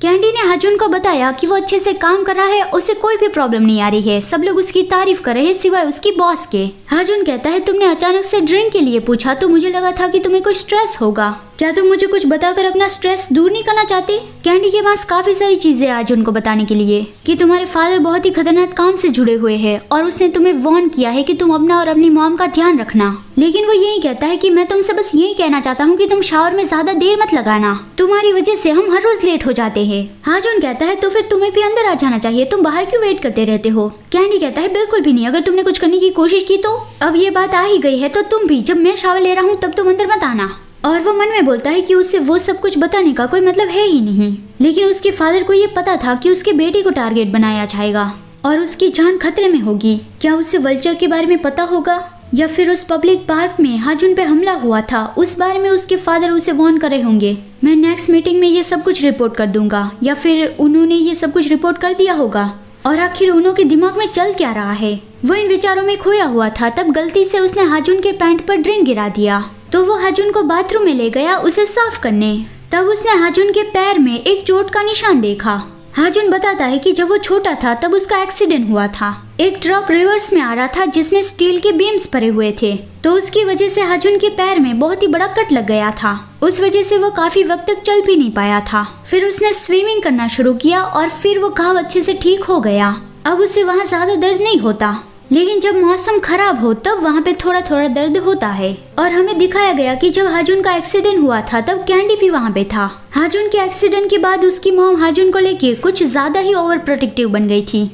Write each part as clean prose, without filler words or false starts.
Candy ने हाजुन को बताया कि वो अच्छे से काम कर रहा है, उसे कोई भी प्रॉब्लम नहीं आ रही है, सब लोग उसकी तारीफ कर रहे हैं सिवाय उसकी बॉस के। हाजुन कहता है तुमने अचानक से ड्रिंक के लिए पूछा तो मुझे लगा था कि तुम्हें कोई स्ट्रेस होगा, क्या तुम मुझे कुछ बताकर अपना स्ट्रेस दूर नहीं करना चाहते? कैंडी के पास काफी सारी चीजें हाजुन को बताने के लिए कि तुम्हारे फादर बहुत ही खतरनाक काम से जुड़े हुए हैं और उसने तुम्हें वार्न किया है कि तुम अपना और अपनी मॉम का ध्यान रखना। लेकिन वो यही कहता है कि मैं तुमसे बस यही कहना चाहता हूँ कि तुम शावर में ज्यादा देर मत लगाना, तुम्हारी वजह से हम हर रोज लेट हो जाते हैं। हाजुन कहता है तो फिर तुम्हें भी अंदर आ जाना चाहिए, तुम बाहर क्यों वेट करते रहते हो? कैंडी कहता है बिल्कुल भी नहीं, अगर तुमने कुछ करने की कोशिश की तो अब ये बात आ ही गई है तो तुम भी, जब मैं शावर ले रहा हूँ तब तुम अंदर मत आना। और वो मन में बोलता है कि उसे वो सब कुछ बताने का कोई मतलब है ही नहीं। लेकिन उसके फादर को ये पता था कि उसके बेटे को टारगेट बनाया जाएगा और उसकी जान खतरे में होगी। क्या उसे वल्चर के बारे में पता होगा या फिर उस पब्लिक पार्क में हाजुन पे हमला हुआ था उस बारे में उसके फादर उसे वार्न कर रहे होंगे? मैं नेक्स्ट मीटिंग में ये सब कुछ रिपोर्ट कर दूंगा या फिर उन्होंने ये सब कुछ रिपोर्ट कर दिया होगा। और आखिर उन्हों के दिमाग में चल क्या रहा है? वो इन विचारों में खोया हुआ था तब गलती से उसने हाजुन के पैंट पर ड्रिंक गिरा दिया तो वो हाजुन को बाथरूम में ले गया उसे साफ करने। तब उसने हाजुन के पैर में एक चोट का निशान देखा। हाजुन बताता है कि जब वो छोटा था तब उसका एक्सीडेंट हुआ था, एक ट्रक रिवर्स में आ रहा था जिसमें स्टील के बीम्स भरे हुए थे तो उसकी वजह से हाजुन के पैर में बहुत ही बड़ा कट लग गया था। उस वजह से वो काफी वक्त तक चल भी नहीं पाया था। फिर उसने स्विमिंग करना शुरू किया और फिर वो घाव अच्छे से ठीक हो गया। अब उसे वहाँ ज्यादा दर्द नहीं होता, लेकिन जब मौसम खराब हो तब वहाँ पे थोड़ा थोड़ा दर्द होता है। और हमें दिखाया गया कि जब हाजुन का एक्सीडेंट हुआ था तब कैंडी भी वहाँ पे था। हाजुन के एक्सीडेंट के बाद उसकी मॉम हाजुन को लेके कुछ ज्यादा ही ओवर प्रोटेक्टिव बन गई थी।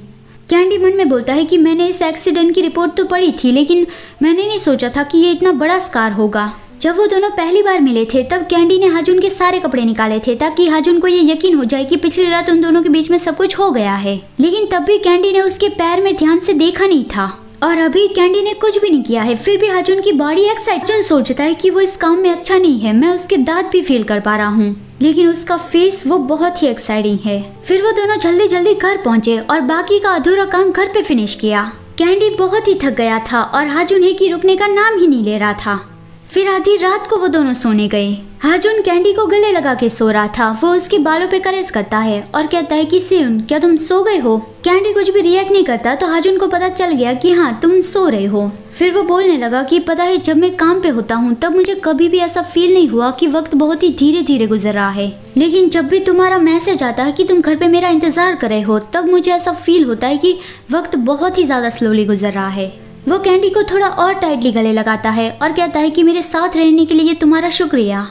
कैंडी मन में बोलता है कि मैंने इस एक्सीडेंट की रिपोर्ट तो पढ़ी थी लेकिन मैंने नहीं सोचा था कि ये इतना बड़ा स्कार होगा। जब वो दोनों पहली बार मिले थे तब कैंडी ने हाजुन के सारे कपड़े निकाले थे ताकि हाजुन को ये यकीन हो जाए कि पिछली रात उन दोनों के बीच में सब कुछ हो गया है। लेकिन तब भी कैंडी ने उसके पैर में ध्यान से देखा नहीं था और अभी कैंडी ने कुछ भी नहीं किया है। फिर भी हाजुन की बॉडी एक्साइटेड सोचता है कि वो इस काम में अच्छा नहीं है, मैं उसके दांत भी फील कर पा रहा हूँ, लेकिन उसका फेस वो बहुत ही एक्साइटिंग है। फिर वो दोनों जल्दी जल्दी घर पहुँचे और बाकी का अधूरा काम घर पे फिनिश किया। कैंडी बहुत ही थक गया था और हाजुन है कि रुकने का नाम ही नहीं ले रहा था। फिर आधी रात को वो दोनों सोने गए। हाजुन कैंडी को गले लगा के सो रहा था। वो उसके बालों पे करेस करता है और कहता है कि सेयुन क्या तुम सो गए हो? कैंडी कुछ भी रिएक्ट नहीं करता तो हाजुन को पता चल गया कि हाँ तुम सो रहे हो। फिर वो बोलने लगा कि पता है जब मैं काम पे होता हूँ तब मुझे कभी भी ऐसा फील नहीं हुआ कि वक्त बहुत ही धीरे धीरे गुजर रहा है, लेकिन जब भी तुम्हारा मैसेज आता है कि तुम घर पे मेरा इंतजार कर रहे हो तब मुझे ऐसा फील होता है कि वक्त बहुत ही ज्यादा स्लोली गुजर रहा है। वो कैंडी को थोड़ा और टाइटली गले लगाता है और कहता है कि मेरे साथ रहने के लिए तुम्हारा शुक्रिया।